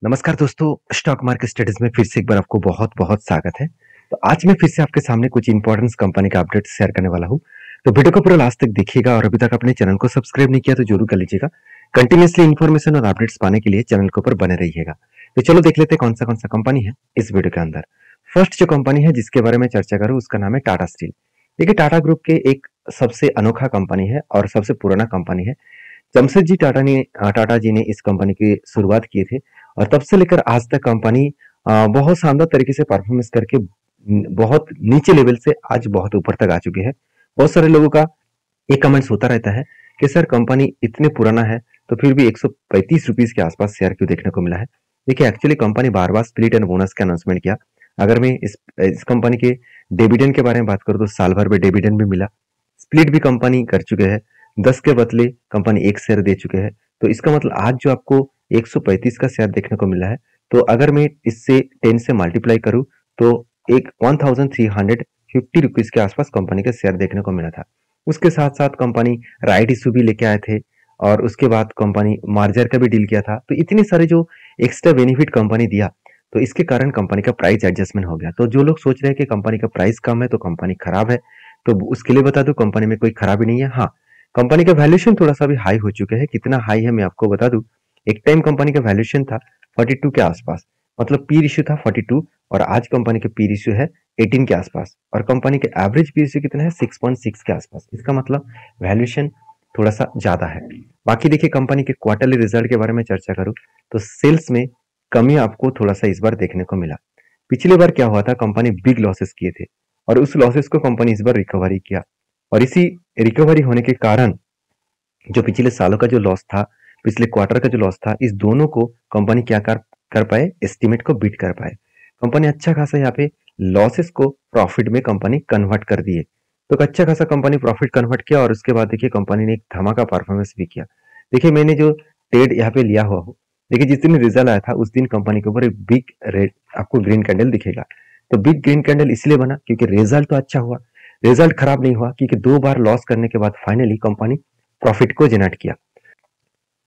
नमस्कार दोस्तों, stock market studies में फिर से एक बार आपको बहुत-बहुत स्वागत है। तो आज मैं फिर से आपके सामने कुछ इंपॉर्टेंट कंपनी का अपडेट शेयर करने वाला हूँ। तो वीडियो को पूरा लास्ट तक देखिएगा और अभी तक अपने चैनल को सब्सक्राइब नहीं किया तो जरूर कर लीजिएगा। कंटिन्यूअसली इन्फॉर्मेशन और अपडेट्स पाने के लिए चैनल के ऊपर बने रहिएगा। तो चलो देख लेते हैं कौन सा कंपनी है इस वीडियो के अंदर। फर्स्ट जो कंपनी है जिसके बारे में चर्चा करूँ उसका नाम है टाटा स्टील। देखिए टाटा ग्रुप के एक सबसे अनोखा कंपनी है और सबसे पुराना कंपनी है। जमशेदजी टाटा जी ने इस कंपनी की शुरुआत किए थे और तब से लेकर आज तक कंपनी बहुत शानदार तरीके से परफॉर्मेंस करके बहुत नीचे लेवल से आज बहुत ऊपर तक आ चुके हैं। बहुत सारे लोगों का एक कमेंट्स होता रहता है कि सर कंपनी इतने पुराना है तो फिर भी 135 रुपीज के आसपास शेयर क्यों देखने को मिला है। देखिए actually company bar bar split and bonus का अनाउंसमेंट किया। अगर मैं इस कंपनी के डिविडेंड के बारे में बात करूँ तो साल भर में डिविडेंड भी मिला। स्प्लिट भी कंपनी कर चुके हैं। 10 के बदले कंपनी एक शेयर दे चुके हैं। तो इसका मतलब आज जो आपको 135 का शेयर देखने को मिला है, तो अगर मैं इससे 10 से मल्टीप्लाई करूं तो एक 1350 रुपीज के आसपास कंपनी का शेयर देखने को मिला था। उसके साथ साथ कंपनी राइट इशू भी लेके आए थे और उसके बाद कंपनी मार्जर का भी डील किया था। तो इतने सारे जो एक्स्ट्रा बेनिफिट कंपनी दिया, तो इसके कारण कंपनी का प्राइस एडजस्टमेंट हो गया। तो जो लोग सोच रहे हैं कि कंपनी का प्राइस कम है तो कंपनी खराब है, तो उसके लिए बता दूं कंपनी में कोई खराबी नहीं है। हाँ, कंपनी का वैल्यूएशन थोड़ा सा भी हाई हो चुके हैं। कितना हाई है मैं आपको बता दूं। एक टाइम कंपनी का वैल्यूएशन था 42 के आसपास, मतलब पी रेशियो था 42 और आज कंपनी का पी रेशियो है 18 के आसपास और कंपनी के एवरेज पी रेशियो कितना है 6.6 के आसपास। इसका मतलब वैल्यूएशन थोड़ा सा ज्यादा है। बाकी देखिए कंपनी के क्वार्टरली रिजल्ट के बारे में चर्चा करूं तो सेल्स में कमी आपको थोड़ा सा इस बार देखने को मिला। पिछली बार क्या हुआ था, कंपनी बिग लॉसेस किए थे और उस लॉसेस को कंपनी इस बार रिकवरी किया और इसी रिकवरी होने के कारण जो पिछले सालों का जो लॉस था, पिछले क्वार्टर का जो लॉस था, इस दोनों को कंपनी क्या कर पाए, एस्टिमेट को बीट कर पाए। कंपनी अच्छा खासा यहाँ पे लॉसेस को प्रॉफिट में कंपनी कन्वर्ट कर दिए। तो अच्छा खासा कंपनी प्रॉफिट कन्वर्ट किया और उसके बाद देखिए कंपनी ने एक धमाका परफॉर्मेंस भी किया। देखिए मैंने जो ट्रेड यहाँ पे लिया हुआ हूँ, देखिए जिस दिन रिजल्ट आया था उस दिन कंपनी के ऊपर एक बिग रेड आपको ग्रीन कैंडल दिखेगा। तो बिग ग्रीन कैंडल इसलिए बना क्योंकि रिजल्ट तो अच्छा हुआ, रिजल्ट खराब नहीं हुआ, क्योंकि 2 बार लॉस करने के बाद फाइनली कंपनी प्रॉफिट को जनरेट किया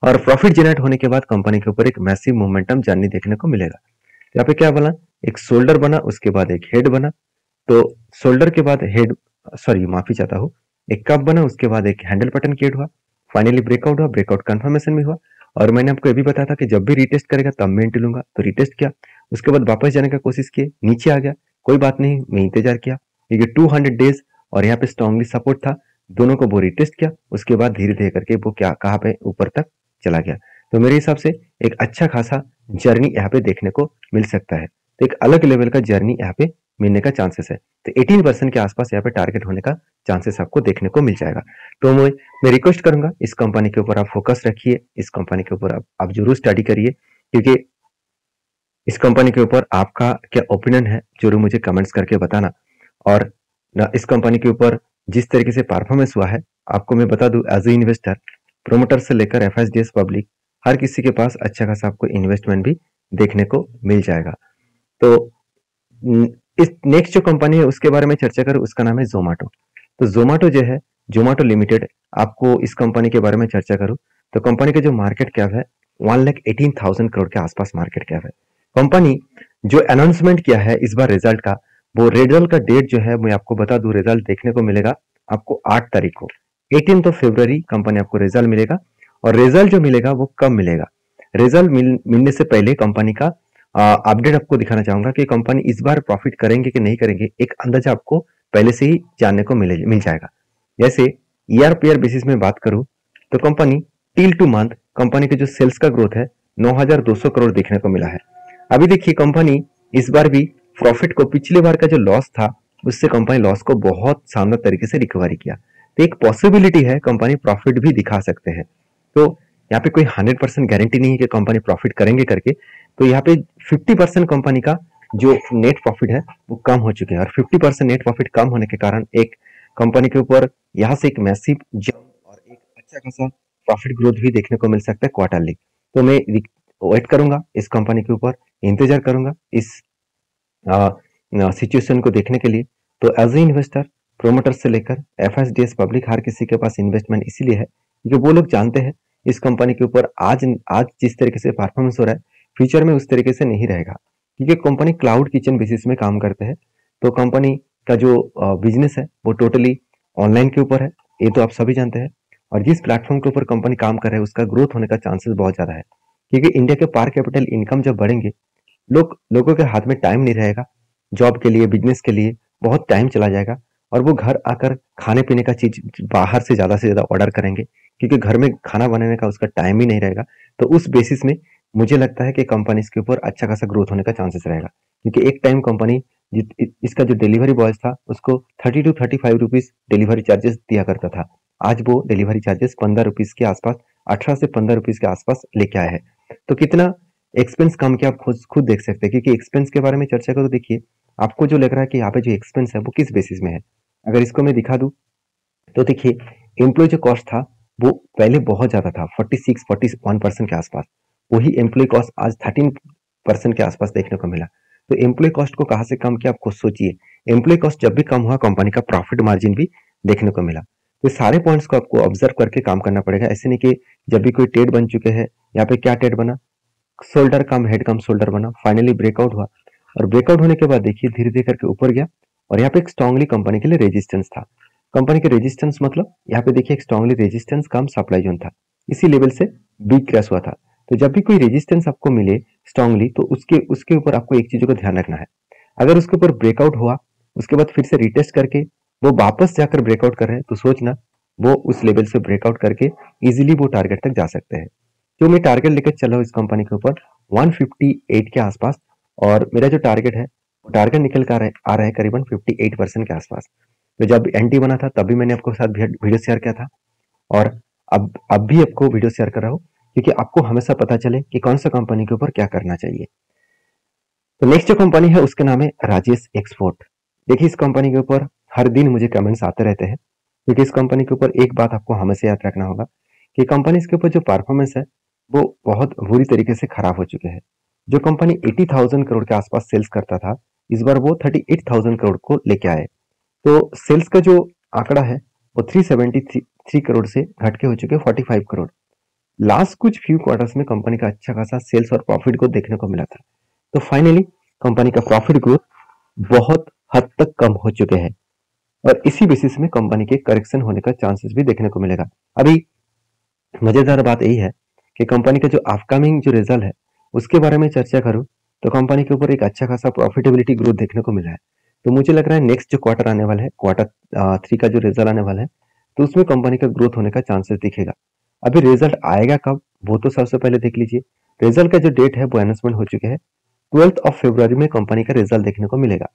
और प्रॉफिट जनरेट होने के बाद कंपनी के ऊपर एक मैसिव मोमेंटम जर्नी देखने को मिलेगा। यहाँ पे क्या बना, एक शोल्डर बना, उसके बाद एक हेड बना। तो शोल्डर के बाद हेड, सॉरी माफी चाहता हूँ, एक कप बना, उसके बाद एक हैंडल पैटर्न क्रिएट हुआ, फाइनली ब्रेकआउट हुआ, ब्रेकआउट कंफर्मेशन भी हुआ और मैंने आपको ये भी बताया था कि जब भी रिटेस्ट करेगा तब मैं एंट्री लूंगा। तो रिटेस्ट किया, उसके बाद वापस जाने का कोशिश किए, नीचे आ गया, कोई बात नहीं, मैं इंतजार किया क्योंकि 200 डेज और यहाँ पे स्ट्रांगली सपोर्ट था, दोनों को वो रिटेस्ट किया, उसके बाद धीरे धीरे करके वो क्या कहाँ पे ऊपर तक चला गया। तो मेरे हिसाब से एक अच्छा खासा जर्नी यहाँ पे देखने को मिल सकता है। तो एक अलग लेवल का जर्नी यहाँ पे मिलने का चांसेस है। तो 18% के आसपास यहाँ पे टारगेट होने का चांसेस आपको देखने को मिल जाएगा। तो मैं रिक्वेस्ट करूंगा इस कंपनी के ऊपर आप फोकस रखिए, इस कंपनी के ऊपर आप जरूर स्टडी करिए, क्योंकि इस कंपनी के ऊपर आपका क्या ओपिनियन है जरूर मुझे कमेंट्स करके बताना। और इस कंपनी के ऊपर जिस तरीके से परफॉर्मेंस हुआ है, आपको मैं बता दूं एज ए इन्वेस्टर, प्रोमोटर से लेकर एफएसडीएस पब्लिक, हर किसी के पास अच्छा खासा आपको इन्वेस्टमेंट भी देखने को मिल जाएगा। तो इस नेक्स्ट जो कंपनी है उसके बारे में चर्चा करूं, उसका नाम है जोमेटो। तो जोमेटो जो है, जोमेटो लिमिटेड, आपको इस कंपनी के बारे में चर्चा करूं तो कंपनी का जो मार्केट कैप है 1,18,000 करोड़ के आसपास मार्केट कैप है। कंपनी जो अनाउंसमेंट किया है इस बार रिजल्ट का, वो रिजल्ट का डेट जो है मैं आपको बता दूं, रिजल्ट देखने को मिलेगा आपको 8 तारीख को, 18 फरवरी कंपनी आपको रिजल्ट मिलेगा। और रिजल्ट जो मिलेगा वो कब मिलेगा, रिजल्ट मिलने से पहले कंपनी का अपडेट आपको दिखाना चाहूंगा कि कंपनी इस बार प्रॉफिट करेंगे कि नहीं करेंगे, एक अंदाजा आपको पहले से ही जानने को मिल जाएगा। जैसे ईयर पे ईयर बेसिस में बात करूं तो company till two month company के जो सेल्स का ग्रोथ है 9,200 करोड़ देखने को मिला है। अभी देखिए कंपनी इस बार भी प्रॉफिट को, पिछले बार का जो लॉस था उससे कंपनी लॉस को बहुत शानदार तरीके से रिकवरी किया। तो एक पॉसिबिलिटी है कंपनी प्रॉफिट भी दिखा सकते हैं। तो यहाँ पे कोई 100% गारंटी नहीं है कि कंपनी प्रॉफिट करेंगे करके। तो यहाँ पे 50% कंपनी का जो नेट प्रॉफिट है वो कम हो चुके हैं और 50% नेट प्रॉफिट कम होने के कारण एक कंपनी के ऊपर यहाँ से एक मैसिव जंप और एक अच्छा खासा प्रॉफिट ग्रोथ भी देखने को मिल सकता है क्वार्टरली। तो मैं वेट करूंगा इस कंपनी के ऊपर, इंतजार करूंगा इस सिचुएशन को देखने के लिए। तो एज ए इन्वेस्टर, प्रोमोटर से लेकर एफएसडीएस पब्लिक, हर किसी के पास इन्वेस्टमेंट इसीलिए है क्योंकि वो लोग जानते हैं इस कंपनी के ऊपर आज आज जिस तरीके से परफॉर्मेंस हो रहा है फ्यूचर में उस तरीके से नहीं रहेगा, क्योंकि कंपनी क्लाउड किचन बेसिस में काम करते हैं। तो कंपनी का जो बिजनेस है वो टोटली ऑनलाइन के ऊपर है, ये तो आप सभी जानते हैं। और जिस प्लेटफॉर्म के ऊपर कंपनी काम कर रहा है उसका ग्रोथ होने का चांसेस बहुत ज़्यादा है, क्योंकि इंडिया के पर कैपिटल इनकम जब बढ़ेंगे, लोगों के हाथ में टाइम नहीं रहेगा जॉब के लिए, बिजनेस के लिए बहुत टाइम चला जाएगा, और वो घर आकर खाने पीने का चीज बाहर से ज़्यादा ऑर्डर करेंगे, क्योंकि घर में खाना बनाने का उसका टाइम ही नहीं रहेगा। तो उस बेसिस में मुझे लगता है कि कंपनी इसके ऊपर अच्छा खासा ग्रोथ होने का चांसेस रहेगा, क्योंकि एक टाइम कंपनी इसका जो डिलीवरी बॉयज था उसको 30 to 35 रुपीज डिलीवरी चार्जेस दिया करता था। आज वो डिलीवरी चार्जेस 15 रुपीज के आसपास, 18 से 15 रुपीज के आसपास लेके आए हैं। तो कितना एक्सपेंस कम किया आप खुद देख सकते हैं। क्योंकि एक्सपेंस के बारे में चर्चा करो, देखिए आपको जो लग रहा है कि यहाँ पे जो एक्सपेंस है वो किस बेसिस में है, अगर इसको मैं दिखा दूं तो देखिए एम्प्लॉय जो कॉस्ट था वो पहले बहुत ज्यादा था, 46-41% के आसपास। वही एम्प्लॉय कॉस्ट आज 13% के आसपास देखने को मिला। तो एम्प्लॉय कॉस्ट को कहाँ से कम किया आप खुद सोचिए। एम्प्लॉय कॉस्ट जब भी कम हुआ, कंपनी का प्रॉफिट मार्जिन भी देखने को मिला। तो सारे पॉइंट्स को आपको ऑब्जर्व करके काम करना पड़ेगा। ऐसे नहीं कि जब भी कोई टेड बन चुके हैं, यहाँ पे क्या टेड बना, शोल्डर कम हेड कम शोल्डर बना, फाइनली ब्रेकआउट हुआ, और ब्रेकआउट होने के बाद देखिए धीरे धीरे करके ऊपर गया, और यहाँ पे एक स्ट्रांगली कंपनी के लिए रेजिस्टेंस था। कंपनी के रेजिस्टेंस मतलब यहाँ पे देखिए एक स्ट्रांगली रेजिस्टेंस कम सप्लाई जोन था, इसी लेवल से बिग क्रैश हुआ था। तो जब भी कोई रेजिस्टेंस आपको मिले स्ट्रांगली, तो उसके ऊपर आपको एक चीजों का ध्यान रखना है। अगर उसके ऊपर ब्रेकआउट हुआ, उसके बाद फिर से रिटेस्ट करके वो वापस जाकर ब्रेकआउट कर रहे हैं, तो सोचना वो उस लेवल से ब्रेकआउट करके इजिली वो टारगेट तक जा सकते हैं। जो मैं टारगेट लेकर चल रहा हूँ इस कंपनी के ऊपर 158 के आसपास, और मेरा जो टारगेट है वो टारगेट निकल कर आ रहा है करीबन 58% के आसपास। तो जब एंटी बना था तभी मैंने आपको साथ वीडियो शेयर किया था, और अब भी आपको वीडियो शेयर कर रहा हूँ, क्योंकि आपको हमेशा पता चले कि कौन सा कंपनी के ऊपर क्या करना चाहिए। तो नेक्स्ट जो कंपनी है उसका नाम है राजेश एक्सपोर्ट। देखिए इस कंपनी के ऊपर हर दिन मुझे कमेंट्स आते रहते हैं, क्योंकि इस कंपनी के ऊपर एक बात आपको हमेशा याद रखना होगा कि कंपनी के ऊपर जो परफॉर्मेंस है वो बहुत बुरी तरीके से खराब हो चुके हैं। जो कंपनी 80,000 करोड़ के आसपास सेल्स करता था, इस बार वो 38,000 करोड़ को लेके आए। तो सेल्स का जो आंकड़ा है वो 373 करोड़ से घट के हो चुके 45 करोड़। लास्ट कुछ फ्यू क्वार्टर्स में कंपनी का अच्छा खासा सेल्स और प्रॉफिट ग्रोथ देखने को मिला था। तो फाइनली कंपनी का प्रॉफिट ग्रोथ बहुत हद तक कम हो चुके हैं, और इसी बेसिस में कंपनी के करेक्शन होने का चांसेस भी देखने को मिलेगा। अभी मजेदार बात यही है कि कंपनी का जो अपकमिंग जो रिजल्ट है उसके बारे में चर्चा करूं, तो कंपनी के ऊपर एक अच्छा खासा प्रॉफिटेबिलिटी ग्रोथ देखने को मिला है। तो मुझे लग रहा है नेक्स्ट जो क्वार्टर आने वाला है, क्वार्टर 3 का जो रिजल्ट आने वाला है, तो उसमें कंपनी का ग्रोथ होने का चांसेस दिखेगा। अभी रिजल्ट आएगा कब वो तो सबसे पहले देख लीजिए। रिजल्ट का जो डेट है वो अनाउंसमेंट हो चुके हैं, 12 फरवरी में कंपनी का रिजल्ट देखने को मिलेगा।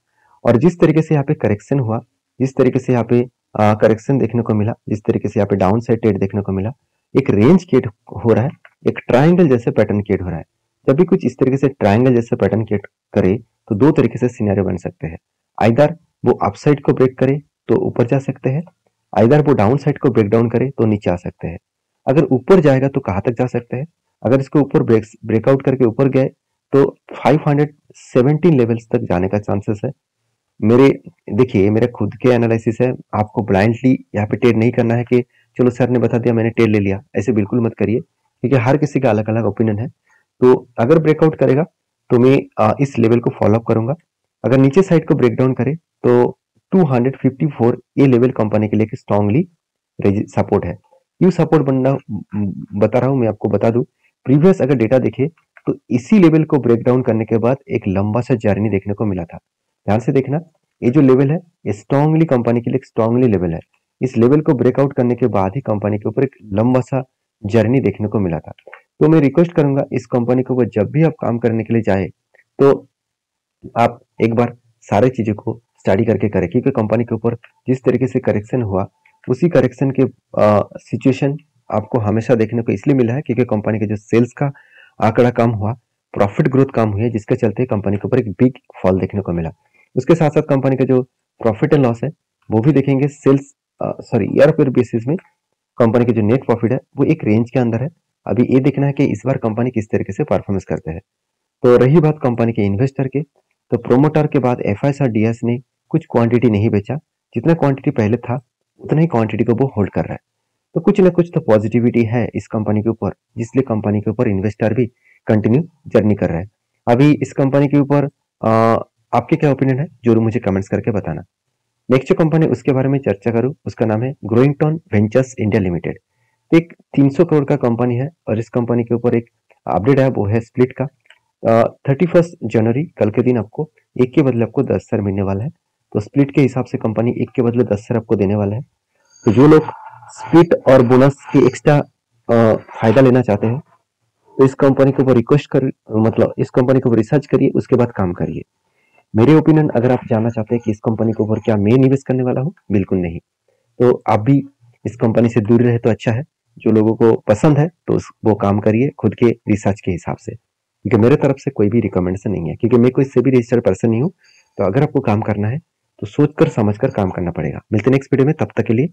और जिस तरीके से यहाँ पे करेक्शन हुआ, जिस तरीके से यहाँ पे करेक्शन देखने को मिला, जिस तरीके से यहाँ पे डाउन साइड ट्रेड देखने को मिला, एक रेंज क्रिएट हो रहा है, एक ट्राइंगल जैसे पैटर्न क्रिएट हो रहा है। जब भी कुछ इस तरीके से ट्राइंगल जैसे पैटर्न क्रिएट करे तो दो तरीके से सिनेरियो बन सकते हैं। आइदर वो अपसाइड को ब्रेक करे तो ऊपर जा सकते हैं, आइदर वो डाउन साइड को ब्रेक डाउन करे तो नीचे आ सकते हैं। अगर ऊपर जाएगा तो कहाँ तक जा सकते हैं, अगर इसको ऊपर ब्रेकआउट करके ऊपर गए तो 517 लेवल्स तक जाने का चांसेस है। देखिए मेरे खुद के एनालिसिस है, आपको ब्लाइंडली यहाँ पे ट्रेड नहीं करना है कि चलो सर ने बता दिया मैंने ट्रेड ले लिया, ऐसे बिल्कुल मत करिए, क्योंकि हर किसी का अलग अलग ओपिनियन है। तो अगर ब्रेकआउट करेगा तो मैं इस लेवल को फॉलो अप करूंगा। अगर नीचे साइड को ब्रेक डाउन करे तो 254 ये लेवल कंपनी के लिए स्ट्रांगली सपोर्ट है। क्यों सपोर्ट बनना बता रहा हूँ मैं आपको बता दूं, प्रीवियस अगर डेटा देखे तो इसी लेवल को ब्रेक डाउन करने के बाद एक लंबा सा जर्नी देखने को मिला था। ध्यान से देखना, ये जो लेवल है ये स्ट्रांगली कंपनी के लिए स्ट्रांगली लेवल है। इस लेवल को ब्रेकआउट करने के बाद ही कंपनी के ऊपर एक लंबा सा जर्नी देखने को मिला था। तो मैं रिक्वेस्ट करूंगा इस कंपनी के ऊपर जब भी आप काम करने के लिए जाए तो आप एक बार सारे चीजों को स्टडी करके करें, क्योंकि कंपनी के ऊपर जिस तरीके से करेक्शन हुआ उसी करेक्शन के सिचुएशन आपको हमेशा देखने को इसलिए मिला है क्योंकि कंपनी के जो सेल्स का आंकड़ा कम हुआ, प्रॉफिट ग्रोथ कम हुई है, जिसके चलते कंपनी के ऊपर एक बिग फॉल देखने को मिला। उसके साथ साथ कंपनी का जो प्रॉफिट एंड लॉस है वो भी देखेंगे, ईयर पर बेसिस में कंपनी की जो नेट प्रॉफिट है वो एक रेंज के अंदर है। अभी ये देखना है कि इस बार कंपनी किस तरीके से परफॉर्मेंस करते हैं। तो रही बात कंपनी के इन्वेस्टर के, तो प्रोमोटर के बाद एफआईएस और डीएस ने कुछ क्वांटिटी नहीं बेचा, जितना क्वांटिटी पहले था उतना ही क्वांटिटी को वो होल्ड कर रहा है। तो कुछ ना कुछ तो पॉजिटिविटी है इस कंपनी के ऊपर, जिसलिए कंपनी के ऊपर इन्वेस्टर भी कंटिन्यू जर्नी कर रहा है। अभी इस कंपनी के ऊपर आपके क्या ओपिनियन है, जरूर मुझे कमेंट्स करके बताना। नेक्स्ट जो कंपनी उसके बारे में चर्चा करूं, उसका नाम है ग्रोइंगटन वेंचर्स इंडिया लिमिटेड। एक 300 करोड़ का कंपनी है और इस कंपनी के ऊपर एक अपडेट है, वो है स्प्लिट का। 31 जनवरी कल के दिन आपको एक के बदले आपको 10 शेयर मिलने वाला है। तो स्प्लिट के हिसाब से कंपनी एक के बदले 10 शेयर आपको देने वाला है। तो जो लोग स्प्लिट और बोनस की एक्स्ट्रा फायदा लेना चाहते हैं तो इस कंपनी के ऊपर रिक्वेस्ट कर मतलब इस कंपनी के ऊपर रिसर्च करिए, उसके बाद काम करिए। मेरे ओपिनियन अगर आप जानना चाहते हैं कि इस कंपनी के ऊपर क्या मैं निवेश करने वाला हूँ, बिल्कुल नहीं। तो आप भी इस कंपनी से दूर रहे तो अच्छा है। जो लोगों को पसंद है तो वो काम करिए खुद के रिसर्च के हिसाब से, क्योंकि मेरे तरफ से कोई भी रिकमेंडेशन नहीं है, क्योंकि मैं कोई से भी रजिस्टर्ड पर्सन नहीं हूँ। तो अगर आपको काम करना है तो सोच कर समझ कर काम करना पड़ेगा। मिलते हैं नेक्स्ट वीडियो में, तब तक के लिए